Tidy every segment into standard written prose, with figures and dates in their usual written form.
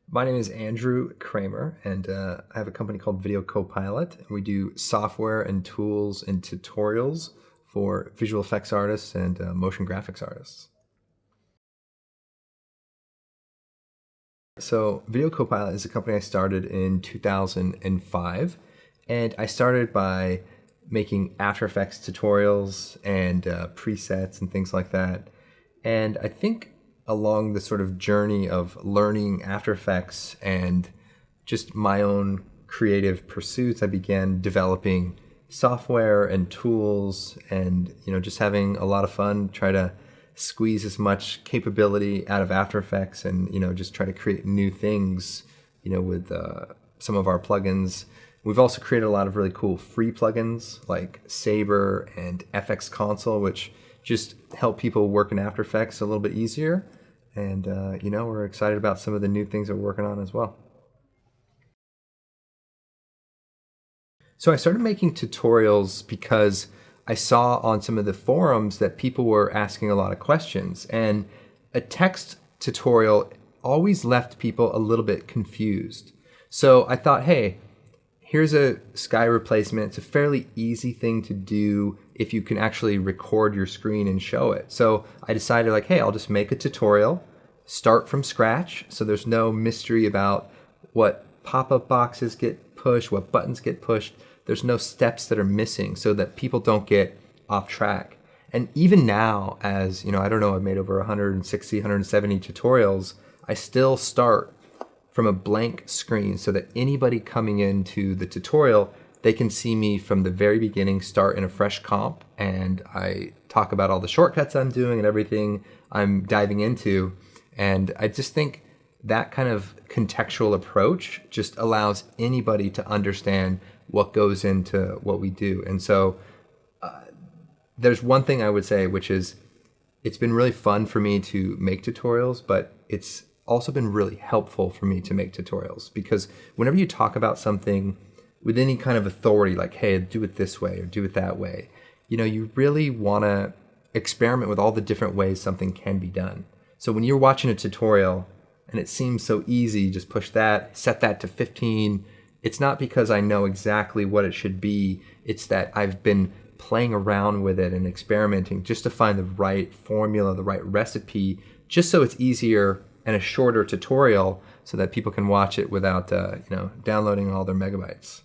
My name is Andrew Kramer, and I have a company called Video Copilot. And we do software and tools and tutorials for visual effects artists and motion graphics artists. So Video Copilot is a company I started in 2005, and I started by making After Effects tutorials and presets and things like that. And I think along the sort of journey of learning After Effects and just my own creative pursuits, I began developing software and tools and, just having a lot of fun, try to squeeze as much capability out of After Effects and, just try to create new things, with some of our plugins. We've also created a lot of really cool free plugins like Saber and FX Console, which just help people work in After Effects a little bit easier. And, we're excited about some of the new things that we're working on as well. So I started making tutorials because I saw on some of the forums that people were asking a lot of questions. And a text tutorial always left people a little bit confused. So I thought, hey, here's a sky replacement. It's a fairly easy thing to do if you can actually record your screen and show it. So I decided hey, I'll just make a tutorial, start from scratch. So there's no mystery about what pop-up boxes get pushed, what buttons get pushed. There's no steps that are missing so that people don't get off track. And even now, as I don't know, I've made over 160, 170 tutorials, I still start from a blank screen so that anybody coming into the tutorial, they can see me from the very beginning, start in a fresh comp, and I talk about all the shortcuts I'm doing and everything I'm diving into. And I just think that kind of contextual approach just allows anybody to understand what goes into what we do. And so there's one thing I would say, which is it's been really fun for me to make tutorials, but it's also been really helpful for me to make tutorials, because whenever you talk about something with any kind of authority, like, hey, do it this way or do it that way, you really want to experiment with all the different ways something can be done. So when you're watching a tutorial and it seems so easy, just push that, set that to 15, it's not because I know exactly what it should be. It's that I've been playing around with it and experimenting just to find the right formula, the right recipe, just so it's easier and a shorter tutorial so that people can watch it without downloading all their megabytes.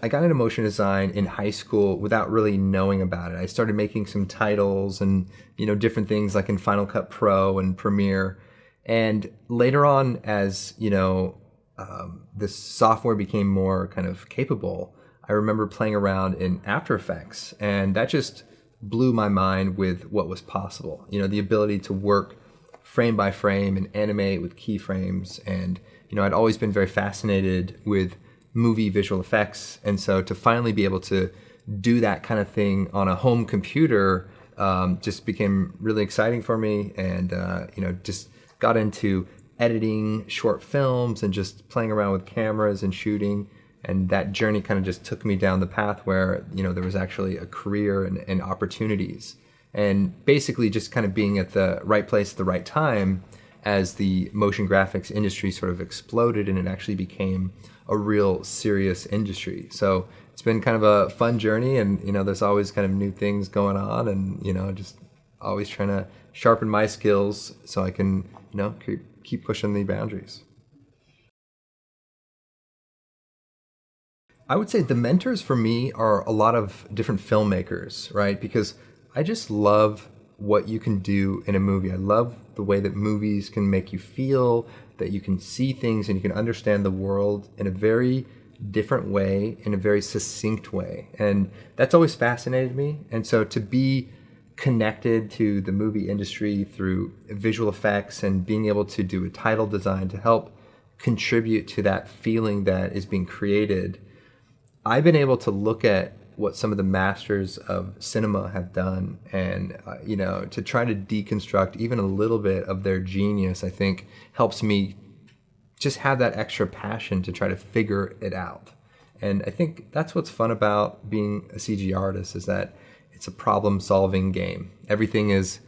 I got into motion design in high school without really knowing about it. I started making some titles and different things like in Final Cut Pro and Premiere. And later on, as the software became more kind of capable, I remember playing around in After Effects, and that just blew my mind with what was possible. The ability to work frame by frame and animate with keyframes. And I'd always been very fascinated with movie visual effects, and so to finally be able to do that kind of thing on a home computer just became really exciting for me. And just got into editing short films and just playing around with cameras and shooting. And that journey kind of just took me down the path where, there was actually a career and opportunities. And basically just kind of being at the right place at the right time as the motion graphics industry sort of exploded and it actually became a real serious industry. So it's been kind of a fun journey, and, there's always kind of new things going on, and, just always trying to sharpen my skills so I can, keep pushing the boundaries. I would say the mentors for me are a lot of different filmmakers, right? Because I just love what you can do in a movie. I love the way that movies can make you feel, that you can see things and you can understand the world in a very different way, in a very succinct way. And that's always fascinated me. And so to be connected to the movie industry through visual effects and being able to do a title design to help contribute to that feeling that is being created, I've been able to look at what some of the masters of cinema have done, and to try to deconstruct even a little bit of their genius, I think helps me just have that extra passion to try to figure it out. And I think that's what's fun about being a CG artist, is that it's a problem-solving game. Everything is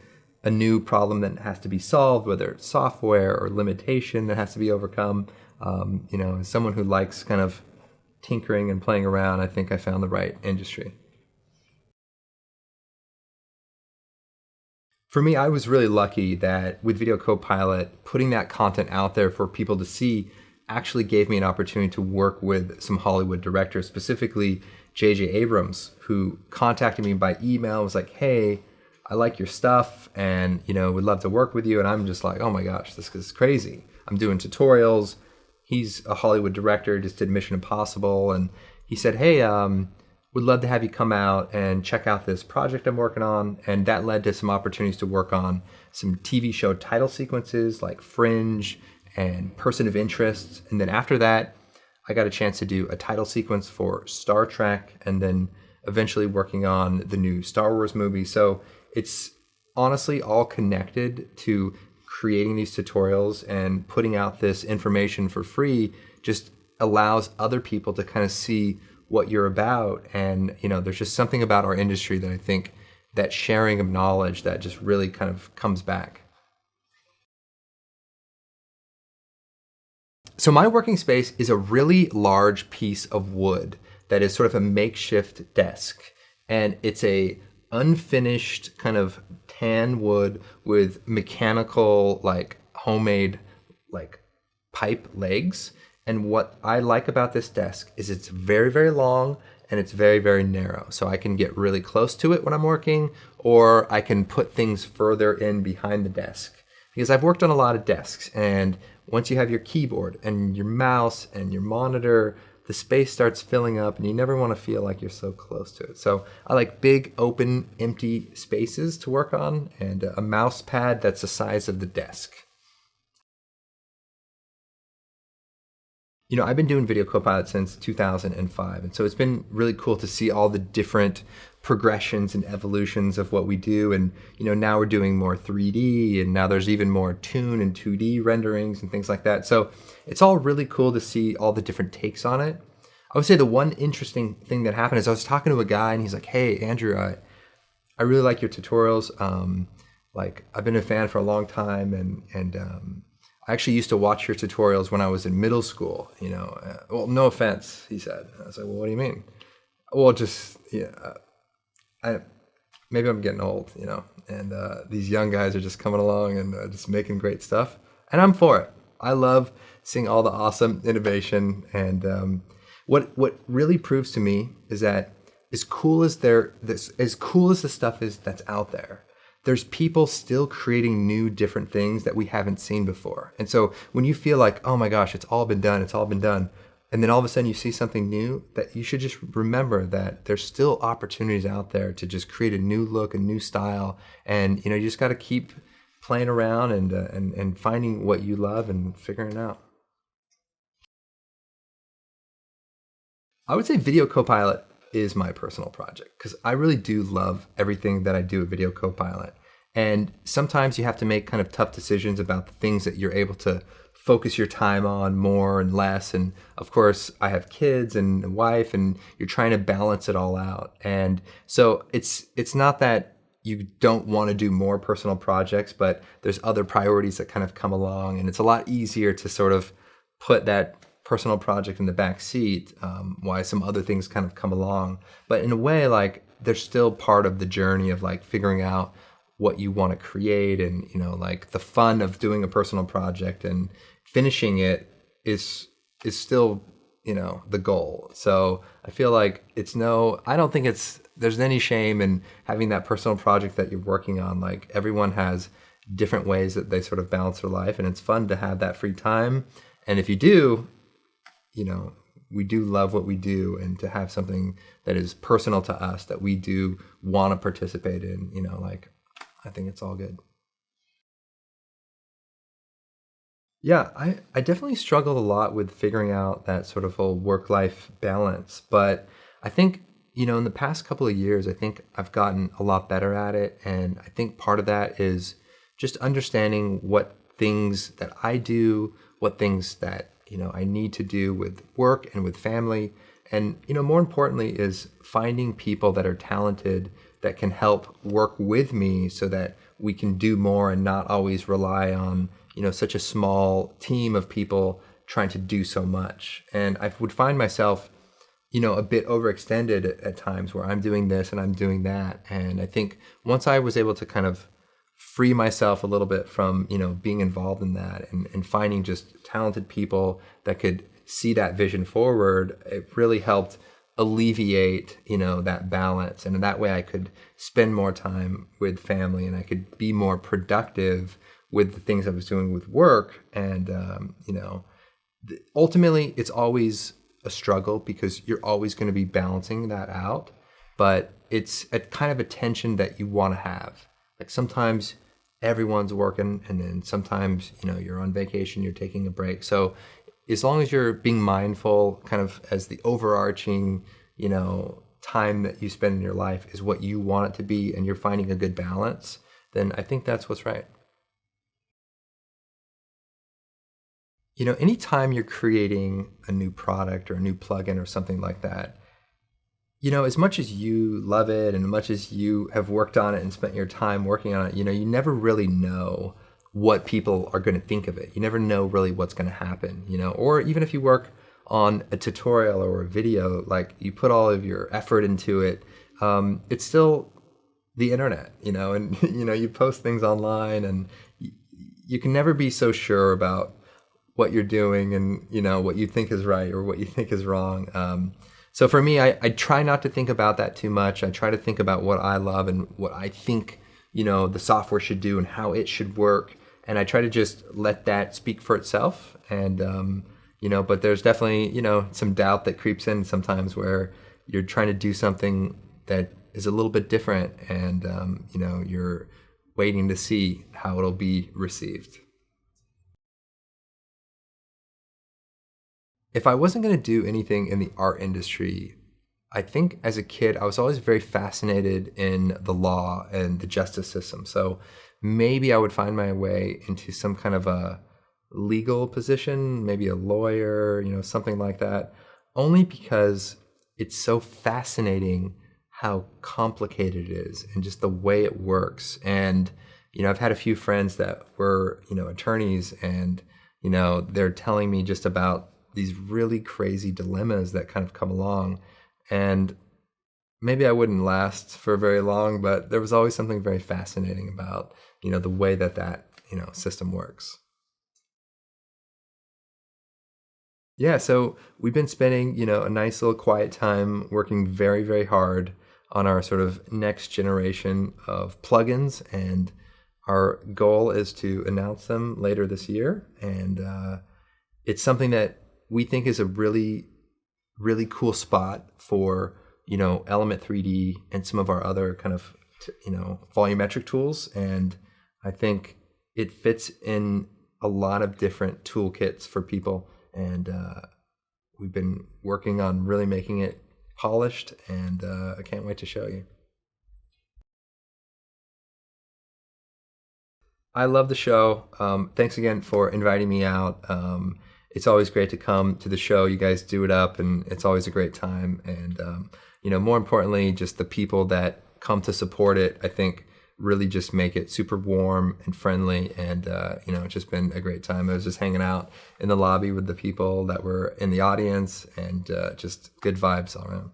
a new problem that has to be solved, whether it's software or limitation that has to be overcome. As someone who likes kind of tinkering and playing around, I think I found the right industry. For me, I was really lucky that with Video Copilot, putting that content out there for people to see actually gave me an opportunity to work with some Hollywood directors, specifically J.J. Abrams, who contacted me by email, was like, hey, I like your stuff and, would love to work with you. And I'm just like, oh my gosh, this is crazy. I'm doing tutorials. He's a Hollywood director, just did Mission Impossible. And he said, hey, would love to have you come out and check out this project I'm working on. And that led to some opportunities to work on some TV show title sequences like Fringe and Person of Interest. And then after that, I got a chance to do a title sequence for Star Trek and then eventually working on the new Star Wars movie. So it's honestly all connected to creating these tutorials, and putting out this information for free just allows other people to kind of see what you're about. And, there's just something about our industry that I think that sharing of knowledge that just really kind of comes back. So my working space is a really large piece of wood that is sort of a makeshift desk. And it's a unfinished kind of tan wood with mechanical, like homemade, like pipe legs. And what I like about this desk is it's very, very long and it's very, very narrow. So I can get really close to it when I'm working, or I can put things further in behind the desk. Because I've worked on a lot of desks, and once you have your keyboard and your mouse and your monitor, the space starts filling up and you never want to feel like you're so close to it. So I like big, open, empty spaces to work on, and a mouse pad that's the size of the desk. I've been doing Video Copilot since 2005, and so it's been really cool to see all the different progressions and evolutions of what we do. And now we're doing more 3D, and now there's even more toon and 2D renderings and things like that. So it's all really cool to see all the different takes on it. I would say the one interesting thing that happened is I was talking to a guy, and he's like, hey, Andrew, I really like your tutorials. I've been a fan for a long time, and I actually used to watch your tutorials when I was in middle school, well, no offense, he said. I was like, well, what do you mean? Well, just, maybe I'm getting old, and these young guys are just coming along and just making great stuff. And I'm for it. I love seeing all the awesome innovation. And what really proves to me is that as cool as the stuff is that's out there, there's people still creating new different things that we haven't seen before. And so when you feel like, oh my gosh, it's all been done, and then all of a sudden you see something new, that you should just remember that there's still opportunities out there to just create a new look, a new style. And you just got to keep playing around and finding what you love and figuring it out. I would say Video Copilot is my personal project, because I really do love everything that I do at Video Copilot. And sometimes you have to make kind of tough decisions about the things that you're able to focus your time on more and less. And of course, I have kids and a wife, and you're trying to balance it all out. And so it's not that you don't want to do more personal projects, but there's other priorities that kind of come along, and it's a lot easier to sort of put that personal project in the back seat, while some other things kind of come along. But in a way, like, they're still part of the journey of like figuring out what you want to create. And like the fun of doing a personal project and finishing it is still the goal. So I feel like I don't think there's any shame in having that personal project that you're working on. Like, everyone has different ways that they sort of balance their life, and it's fun to have that free time. And if you do, we do love what we do, and to have something that is personal to us that we do want to participate in, I think it's all good. Yeah, I definitely struggled a lot with figuring out that sort of whole work-life balance. But I think, in the past couple of years, I think I've gotten a lot better at it. And I think part of that is just understanding what things that I do, what things that I need to do with work and with family. And, more importantly, is finding people that are talented that can help work with me so that we can do more and not always rely on, such a small team of people trying to do so much. And I would find myself, a bit overextended at times where I'm doing this and I'm doing that. And I think once I was able to kind of free myself a little bit from, being involved in that and finding just talented people that could see that vision forward, it really helped alleviate, that balance. And in that way I could spend more time with family and I could be more productive with the things I was doing with work. And, ultimately it's always a struggle because you're always going to be balancing that out, but it's a kind of a tension that you want to have. Like sometimes everyone's working and then sometimes, you're on vacation, you're taking a break. So as long as you're being mindful kind of as the overarching, time that you spend in your life is what you want it to be and you're finding a good balance, then I think that's what's right. Anytime you're creating a new product or a new plugin or something like that, as much as you love it and as much as you have worked on it and spent your time working on it, you never really know what people are going to think of it. You never know really what's going to happen, or even if you work on a tutorial or a video, like you put all of your effort into it, it's still the internet, and, you post things online and you can never be so sure about what you're doing and, what you think is right or what you think is wrong. So for me, I try not to think about that too much. I try to think about what I love and what I think, the software should do and how it should work. And I try to just let that speak for itself. And, but there's definitely, some doubt that creeps in sometimes where you're trying to do something that is a little bit different and, you're waiting to see how it'll be received. If I wasn't going to do anything in the art industry, I think as a kid, I was always very fascinated in the law and the justice system. So maybe I would find my way into some kind of a legal position, maybe a lawyer, something like that, only because it's so fascinating how complicated it is and just the way it works. And, I've had a few friends that were, attorneys and, they're telling me just about these really crazy dilemmas that kind of come along. And maybe I wouldn't last for very long, but there was always something very fascinating about, the way that, system works. Yeah, so we've been spending, a nice little quiet time working very, very hard on our sort of next generation of plugins. And our goal is to announce them later this year. And it's something that we think is a really, really cool spot for, Element 3D and some of our other kind of, volumetric tools. And I think it fits in a lot of different toolkits for people. And we've been working on really making it polished, and I can't wait to show you. I love the show. Thanks again for inviting me out. It's always great to come to the show. You guys do it up, and it's always a great time. And more importantly, just the people that come to support it, I think, really just make it super warm and friendly. And it's just been a great time. I was just hanging out in the lobby with the people that were in the audience, and just good vibes all around.